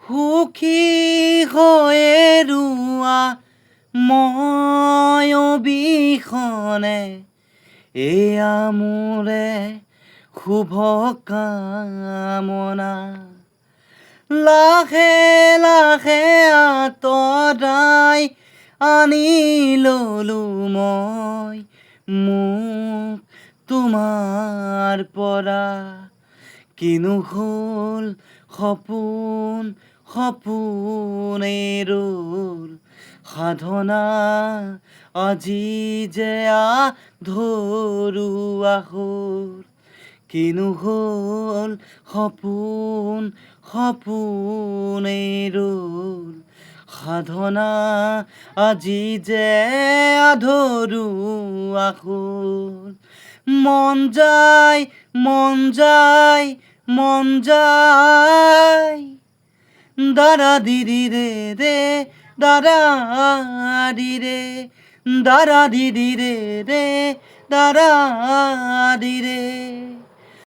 সুখী হৈয়ে ৰোৱা মই অবিহনে এয়া মোৰে শুভ কামনা লাহে লাহে আঁতৰাই আনি ললো মই মোক তোমাৰ পৰা কিনো হ'ল সপোন সপোনেই ৰ'ল সাধনা আজি যে আধৰুৱা হ'ল কিনো হ'ল সপোন সপোনেই ৰ'ল সাধনা আজি যে আধৰুৱা হ'ল মন যায় মন যায় মন যায় দাদা দিদি রে রে দাদা দি রে দাদা দিদি রে রে দাদা দি রে